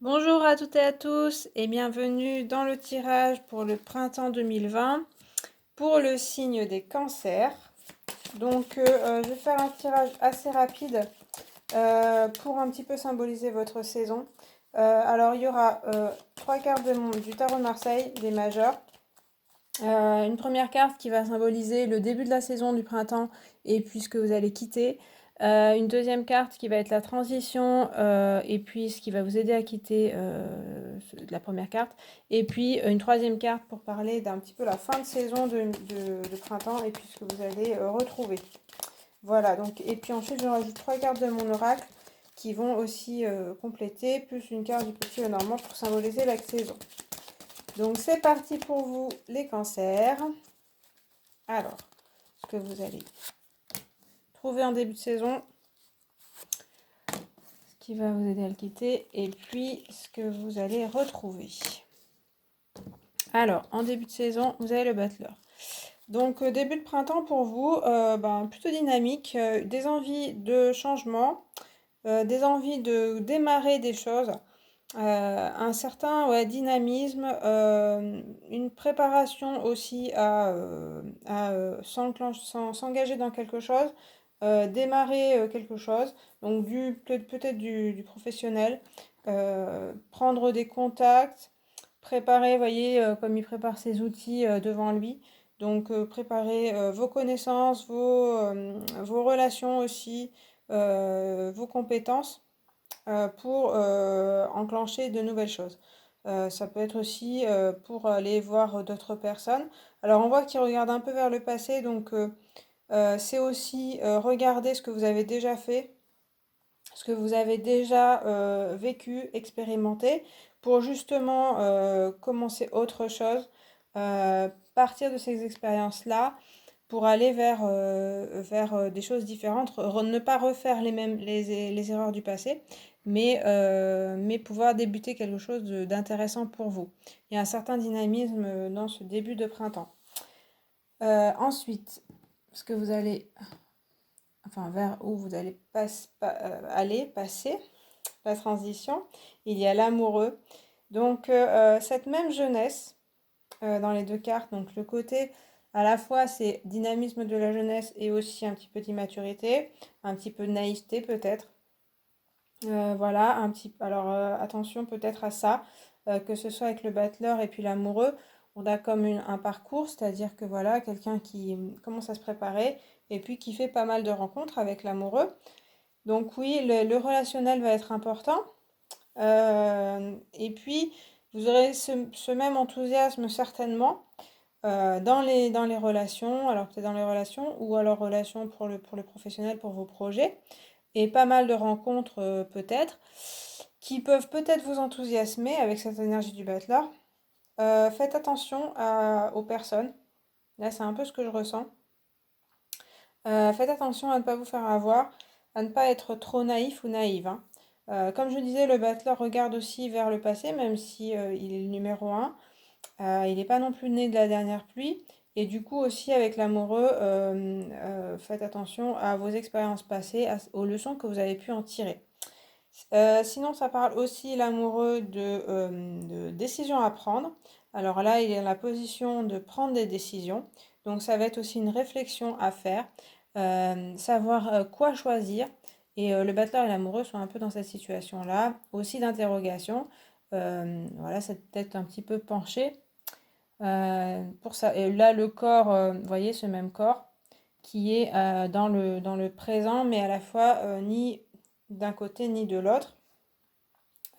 Bonjour à toutes et à tous et bienvenue dans le tirage pour le printemps 2020 pour le signe des cancers. Donc je vais faire un tirage assez rapide pour un petit peu symboliser votre saison. Alors il y aura trois cartes du tarot de Marseille, des majeurs. Une première carte qui va symboliser le début de la saison du printemps et puis ce que vous allez quitter. Une deuxième carte qui va être la transition et puis ce qui va vous aider à quitter la première carte. Et puis une troisième carte pour parler d'un petit peu la fin de saison de printemps et puis ce que vous allez retrouver. Voilà, donc, et puis ensuite je rajoute trois cartes de mon oracle qui vont aussi compléter, plus une carte du petit Lenormand pour symboliser la saison. Donc c'est parti pour vous les cancers. Alors, ce que vous allez trouver en début de saison, ce qui va vous aider à le quitter, et puis ce que vous allez retrouver. Alors, en début de saison, vous avez le battleur. Donc, début de printemps pour vous, plutôt dynamique, des envies de changement, des envies de démarrer des choses, un certain dynamisme, une préparation aussi à s'engager dans quelque chose, démarrer quelque chose, donc peut-être du professionnel, prendre des contacts, préparer, vous voyez, comme il prépare ses outils devant lui. Donc préparer vos connaissances, vos relations aussi, vos compétences pour enclencher de nouvelles choses. Ça peut être aussi pour aller voir d'autres personnes. Alors on voit qu'il regarde un peu vers le passé, donc c'est aussi regarder ce que vous avez déjà fait, ce que vous avez déjà vécu, expérimenté, pour justement commencer autre chose, partir de ces expériences-là pour aller vers des choses différentes, ne pas refaire les erreurs du passé, mais pouvoir débuter quelque chose d'intéressant pour vous. Il y a un certain dynamisme dans ce début de printemps. Ensuite, ce que vous allez, enfin vers où vous allez passer la transition, il y a l'amoureux. Donc cette même jeunesse dans les deux cartes, donc le côté à la fois c'est dynamisme de la jeunesse et aussi un petit peu d'immaturité, un petit peu de naïveté peut-être. Voilà, alors attention peut-être à ça, que ce soit avec le battleur et puis l'amoureux, on a comme un parcours, c'est-à-dire que voilà, quelqu'un qui commence à se préparer et puis qui fait pas mal de rencontres avec l'amoureux. Donc oui, le relationnel va être important. Et puis, vous aurez ce même enthousiasme certainement dans les relations, alors peut-être dans les relations ou alors relations pour le professionnel, pour vos projets, et pas mal de rencontres peut-être, qui peuvent peut-être vous enthousiasmer avec cette énergie du battleur. Faites attention aux personnes, là c'est un peu ce que je ressens. Faites attention à ne pas vous faire avoir, à ne pas être trop naïf ou naïve, hein. Comme je disais, le battleur regarde aussi vers le passé, même si il est le numéro un. Il n'est pas non plus né de la dernière pluie. Et du coup aussi avec l'amoureux, faites attention à vos expériences passées, aux leçons que vous avez pu en tirer. Sinon, ça parle aussi l'amoureux de décisions à prendre. Alors là, il est dans la position de prendre des décisions. Donc ça va être aussi une réflexion à faire, savoir quoi choisir. Et le battleur et l'amoureux sont un peu dans cette situation-là, aussi d'interrogation. Voilà, cette tête un petit peu penchée. Pour ça. Et là, le corps, vous voyez, ce même corps qui est dans le présent, mais à la fois ni d'un côté ni de l'autre,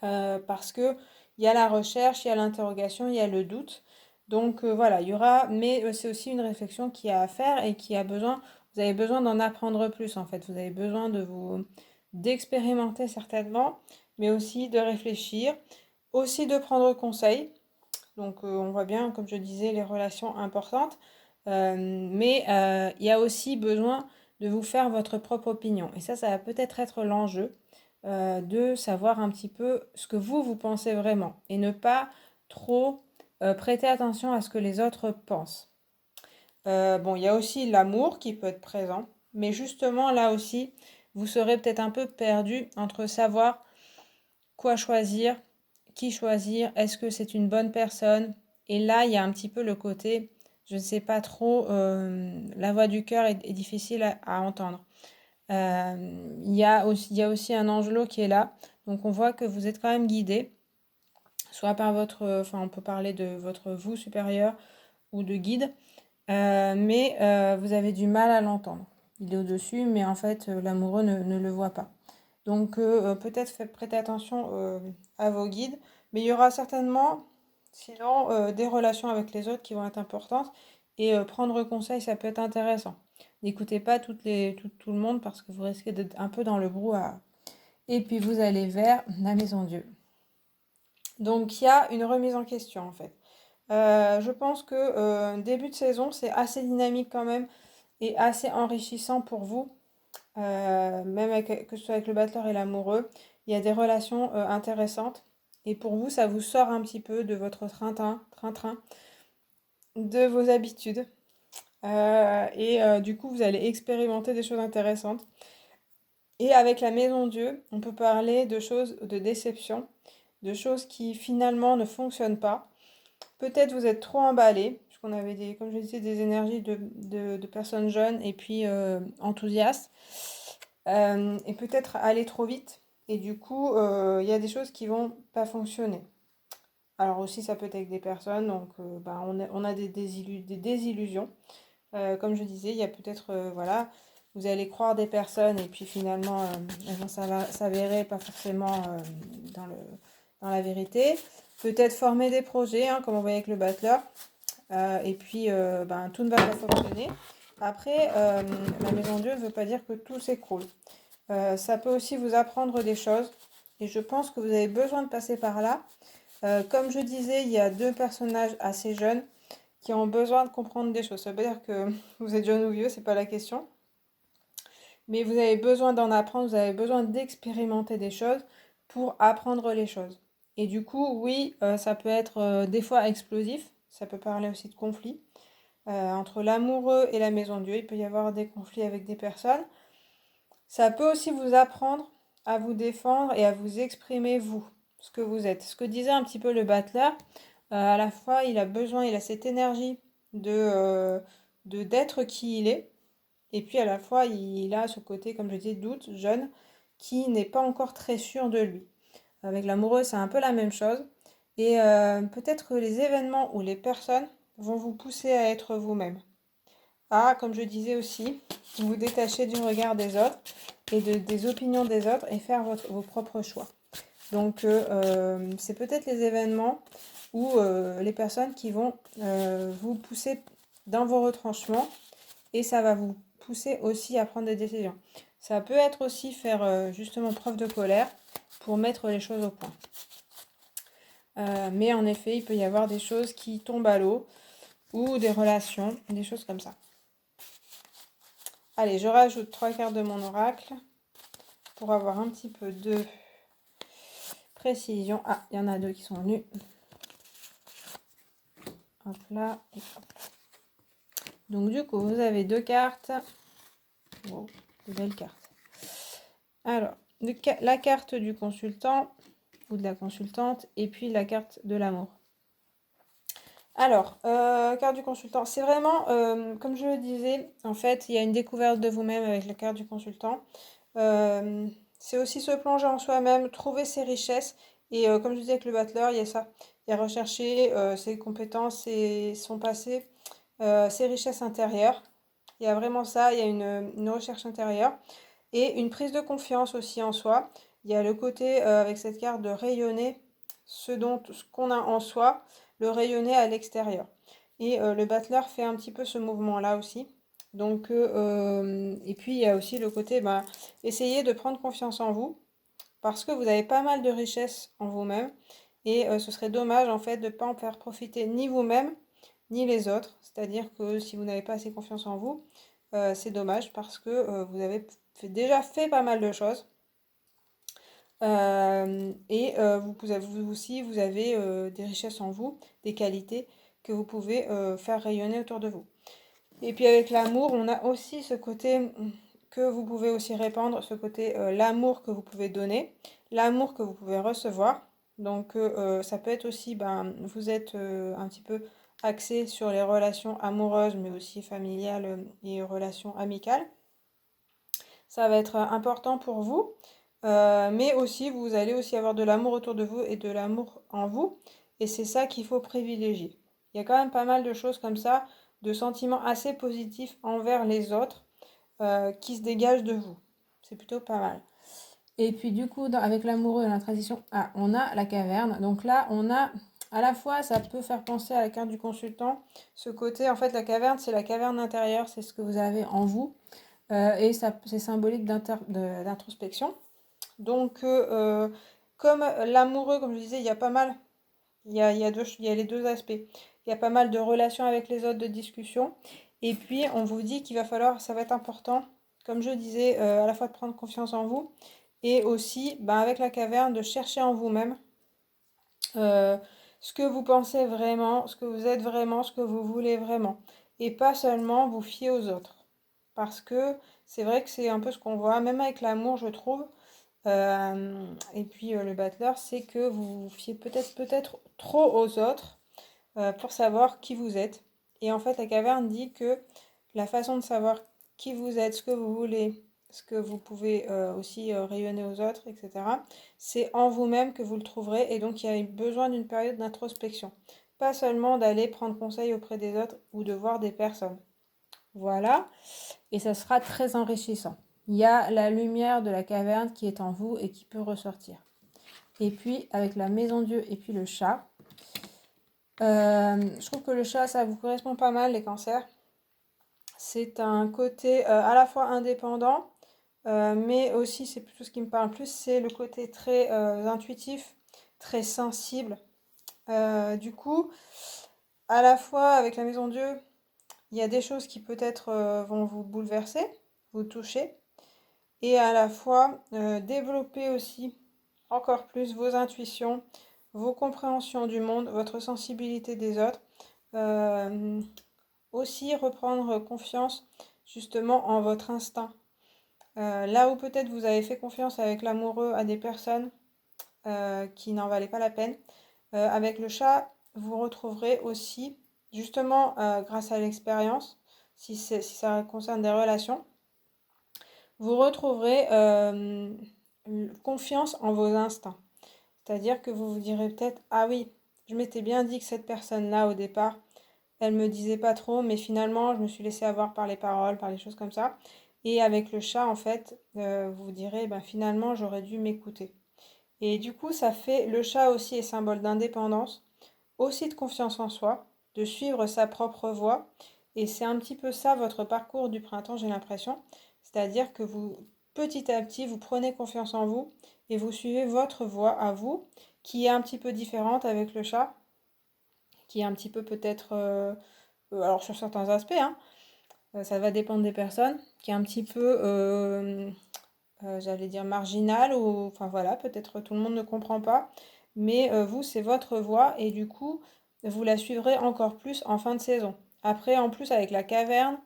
parce que il y a la recherche, il y a l'interrogation, il y a le doute. Donc voilà, il y aura, mais c'est aussi une réflexion qui a à faire et qui a besoin, vous avez besoin d'en apprendre plus en fait. Vous avez besoin d'expérimenter certainement, mais aussi de réfléchir, aussi de prendre conseil. Donc on voit bien, comme je disais, les relations importantes. Mais il y a aussi besoin de vous faire votre propre opinion. Et ça va peut-être être l'enjeu de savoir un petit peu ce que vous pensez vraiment. Et ne pas trop prêter attention à ce que les autres pensent. Bon, il y a aussi l'amour qui peut être présent. Mais justement, là aussi, vous serez peut-être un peu perdu entre savoir quoi choisir, qui choisir, est-ce que c'est une bonne personne? Et là, il y a un petit peu le côté, je ne sais pas trop, la voix du cœur est difficile à entendre. Il y a aussi un angelot qui est là, donc on voit que vous êtes quand même guidé, soit par enfin on peut parler de votre vous supérieur ou de guide, mais vous avez du mal à l'entendre. Il est au-dessus, mais en fait l'amoureux ne le voit pas. Donc peut-être prêtez attention à vos guides, mais il y aura certainement, sinon, des relations avec les autres qui vont être importantes. Et prendre conseil, ça peut être intéressant. N'écoutez pas tout le monde parce que vous risquez d'être un peu dans le brouhaha. Et puis vous allez vers la maison Dieu. Donc il y a une remise en question en fait. Je pense que début de saison, c'est assez dynamique quand même et assez enrichissant pour vous. Même que ce soit avec le battleur et l'amoureux, il y a des relations intéressantes. Et pour vous, ça vous sort un petit peu de votre train-train, de vos habitudes. Du coup, vous allez expérimenter des choses intéressantes. Et avec la maison Dieu, on peut parler de choses de déception, de choses qui finalement ne fonctionnent pas. Peut-être vous êtes trop emballé, puisqu'on avait comme je disais, des énergies de personnes jeunes et puis enthousiastes. Et peut-être aller trop vite. Et du coup, il y a des choses qui vont pas fonctionner. Alors aussi, ça peut être avec des personnes, donc on a des désillusions. Comme je disais, il y a peut-être, voilà, vous allez croire des personnes et puis finalement, elles vont s'avérer pas forcément dans le, dans la vérité. Peut-être former des projets, hein, comme on voyait avec le battleur. Et puis, tout ne va pas fonctionner. Après, la maison Dieu ne veut pas dire que tout s'écroule. Ça peut aussi vous apprendre des choses. Et je pense que vous avez besoin de passer par là. Comme je disais, il y a deux personnages assez jeunes qui ont besoin de comprendre des choses. Ça veut dire que vous êtes jeune ou vieux, c'est pas la question. Mais vous avez besoin d'en apprendre, vous avez besoin d'expérimenter des choses pour apprendre les choses. Et du coup, oui, ça peut être des fois explosif. Ça peut parler aussi de conflits. Entre l'amoureux et la maison Dieu, il peut y avoir des conflits avec des personnes. Ça peut aussi vous apprendre à vous défendre et à vous exprimer vous, ce que vous êtes. Ce que disait un petit peu le battleur, à la fois il a cette énergie d'être qui il est, et puis à la fois il a ce côté, comme je disais, doute, jeune, qui n'est pas encore très sûr de lui. Avec l'amoureux, c'est un peu la même chose. Et peut-être que les événements ou les personnes vont vous pousser à être vous-même. À, comme je disais aussi, vous détacher du regard des autres et des opinions des autres et faire vos propres choix. Donc, c'est peut-être les événements ou les personnes qui vont vous pousser dans vos retranchements et ça va vous pousser aussi à prendre des décisions. Ça peut être aussi faire justement preuve de colère pour mettre les choses au point. Mais en effet, il peut y avoir des choses qui tombent à l'eau ou des relations, des choses comme ça. Allez, je rajoute 3 cartes de mon oracle pour avoir un petit peu de précision. Ah, il y en a 2 qui sont venus. Hop là, et hop. Donc du coup, vous avez 2 cartes. Wow, de belles cartes. Alors, la carte du consultant ou de la consultante et puis la carte de l'amour. Alors, carte du consultant, c'est vraiment, comme je le disais, en fait, il y a une découverte de vous-même avec la carte du consultant. C'est aussi se plonger en soi-même, trouver ses richesses. Et comme je disais avec le battleur, il y a ça. Il y a rechercher ses compétences, son passé, ses richesses intérieures. Il y a vraiment ça, il y a une recherche intérieure. Et une prise de confiance aussi en soi. Il y a le côté avec cette carte de rayonner ce qu'on a en soi, le rayonner à l'extérieur. Et le battleur fait un petit peu ce mouvement-là aussi. Donc, et puis il y a aussi le côté, essayer de prendre confiance en vous, parce que vous avez pas mal de richesses en vous-même, et ce serait dommage en fait de ne pas en faire profiter ni vous-même, ni les autres. C'est-à-dire que si vous n'avez pas assez confiance en vous, c'est dommage parce que vous avez déjà fait pas mal de choses. Vous aussi, vous avez des richesses en vous, des qualités que vous pouvez faire rayonner autour de vous. Et puis avec l'amour, on a aussi ce côté que vous pouvez aussi répandre, ce côté l'amour que vous pouvez donner, l'amour que vous pouvez recevoir. Donc ça peut être aussi, ben, vous êtes un petit peu axé sur les relations amoureuses, mais aussi familiales et relations amicales. Ça va être important pour vous, mais aussi vous allez aussi avoir de l'amour autour de vous et de l'amour en vous, et c'est ça qu'il faut privilégier. Il y a quand même pas mal de choses comme ça, de sentiments assez positifs envers les autres qui se dégagent de vous. C'est plutôt pas mal. Et puis du coup, avec l'amoureux et la transition, on a la caverne. Donc là, on a à la fois, ça peut faire penser à la carte du consultant, ce côté, en fait, la caverne, c'est la caverne intérieure, c'est ce que vous avez en vous, et ça, c'est symbolique d'introspection. Donc, comme l'amoureux, comme je disais, il y a pas mal, il y a les deux aspects. Il y a pas mal de relations avec les autres, de discussions. Et puis, on vous dit qu'il va falloir, ça va être important, comme je disais, à la fois de prendre confiance en vous et aussi, ben, avec la caverne, de chercher en vous-même euh, ce que vous pensez vraiment, ce que vous êtes vraiment, ce que vous voulez vraiment. Et pas seulement vous fier aux autres. Parce que c'est vrai que c'est un peu ce qu'on voit, même avec l'amour, je trouve. Et puis le battleur, c'est que vous vous fiez peut-être trop aux autres pour savoir qui vous êtes. Et en fait, la caverne dit que la façon de savoir qui vous êtes, ce que vous voulez, ce que vous pouvez aussi rayonner aux autres, etc., c'est en vous-même que vous le trouverez. Et donc, il y a besoin d'une période d'introspection. Pas seulement d'aller prendre conseil auprès des autres ou de voir des personnes. Voilà. Et ça sera très enrichissant. Il y a la lumière de la caverne qui est en vous et qui peut ressortir. Et puis, avec la maison Dieu et puis le chat, je trouve que le chat, ça vous correspond pas mal, les cancers. C'est un côté à la fois indépendant, mais aussi, c'est plutôt ce qui me parle plus, c'est le côté très intuitif, très sensible. Du coup, à la fois avec la maison Dieu, il y a des choses qui peut-être vont vous bouleverser, vous toucher, et à la fois développer aussi encore plus vos intuitions, vos compréhensions du monde, votre sensibilité des autres. Euh, Aussi reprendre confiance justement en votre instinct. Là où peut-être vous avez fait confiance avec l'amoureux à des personnes qui n'en valaient pas la peine, avec le chat, vous retrouverez aussi, justement grâce à l'expérience, si ça concerne des relations, vous retrouverez confiance en vos instincts. C'est-à-dire que vous vous direz peut-être, ah oui, je m'étais bien dit que cette personne-là au départ, elle me disait pas trop, mais finalement, je me suis laissée avoir par les paroles, par les choses comme ça. Et avec le chat, en fait, vous vous direz, ben finalement, j'aurais dû m'écouter. Et du coup, ça fait, le chat aussi est symbole d'indépendance, aussi de confiance en soi, de suivre sa propre voie. Et c'est un petit peu ça votre parcours du printemps, j'ai l'impression. C'est-à-dire que vous, petit à petit, vous prenez confiance en vous et vous suivez votre voie à vous, qui est un petit peu différente avec le chat, qui est un petit peu peut-être, alors sur certains aspects, hein, ça va dépendre des personnes, qui est un petit peu, j'allais dire marginal, ou enfin voilà, peut-être tout le monde ne comprend pas, mais vous, c'est votre voix, et du coup, vous la suivrez encore plus en fin de saison. Après, en plus, avec la caverne,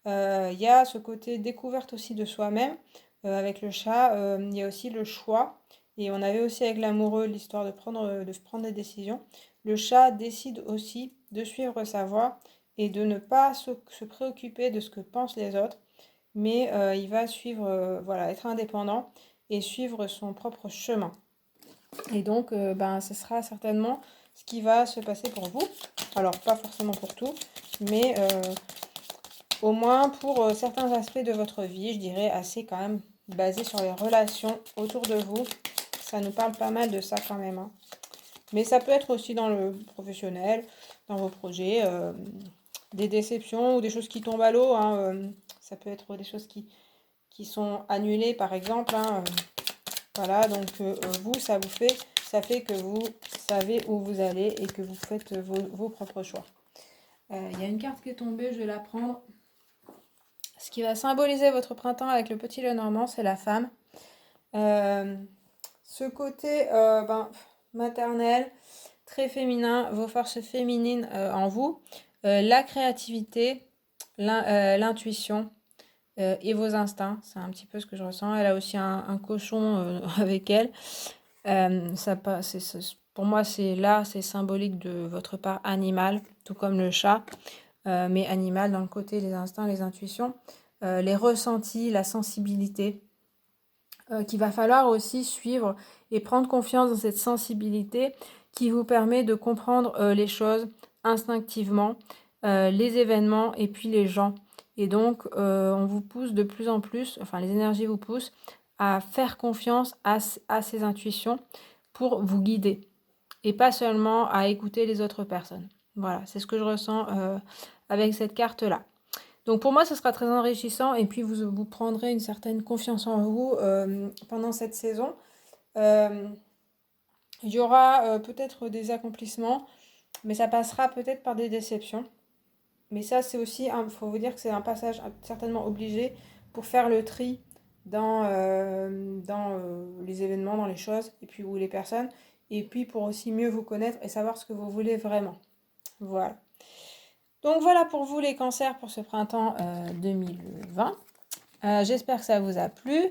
il y a ce côté découverte aussi de soi-même. Avec le chat, il y a aussi le choix. Et on avait aussi avec l'amoureux l'histoire de prendre des décisions. Le chat décide aussi de suivre sa voie et de ne pas se préoccuper de ce que pensent les autres, mais il va suivre, voilà, être indépendant et suivre son propre chemin. Et donc, ben, ce sera certainement ce qui va se passer pour vous. Alors, pas forcément pour tout, mais au moins pour certains aspects de votre vie, je dirais assez quand même basé sur les relations autour de vous. Ça nous parle pas mal de ça quand même, hein. Mais ça peut être aussi dans le professionnel, dans vos projets, des déceptions ou des choses qui tombent à l'eau, hein, ça peut être des choses qui sont annulées par exemple, hein, voilà, donc vous, ça fait que vous savez où vous allez et que vous faites vos propres choix. Il y a une carte qui est tombée, je vais la prendre. Ce qui va symboliser votre printemps avec le petit Lenormand, c'est la femme. Euh, Ce côté ben, maternel, très féminin, vos forces féminines en vous, la créativité, l'intuition et vos instincts, c'est un petit peu ce que je ressens. Elle a aussi un cochon avec elle. Pour moi, c'est symbolique de votre part animale, tout comme le chat, mais animal dans le côté, les instincts, les intuitions, les ressentis, la sensibilité, qu'il va falloir aussi suivre et prendre confiance dans cette sensibilité qui vous permet de comprendre les choses instinctivement, les événements et puis les gens. Et donc, on vous pousse de plus en plus, enfin les énergies vous poussent à faire confiance à ces intuitions pour vous guider et pas seulement à écouter les autres personnes. Voilà, c'est ce que je ressens avec cette carte-là. Donc pour moi, ce sera très enrichissant et puis vous prendrez une certaine confiance en vous pendant cette saison. Euh, il y aura peut-être des accomplissements, mais ça passera peut-être par des déceptions. Mais ça, c'est aussi, il faut vous dire que c'est un passage certainement obligé pour faire le tri dans les événements, dans les choses, et puis ou les personnes, et puis pour aussi mieux vous connaître et savoir ce que vous voulez vraiment. Voilà. Donc voilà pour vous les cancers pour ce printemps 2020. J'espère que ça vous a plu.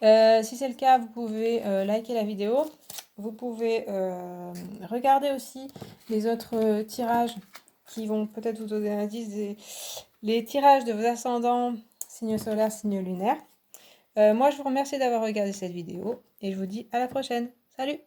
Si c'est le cas, vous pouvez liker la vidéo. Vous pouvez regarder aussi les autres tirages qui vont peut-être vous donner un indice les tirages de vos ascendants, signes solaires, signes lunaires. Moi, je vous remercie d'avoir regardé cette vidéo et je vous dis à la prochaine. Salut!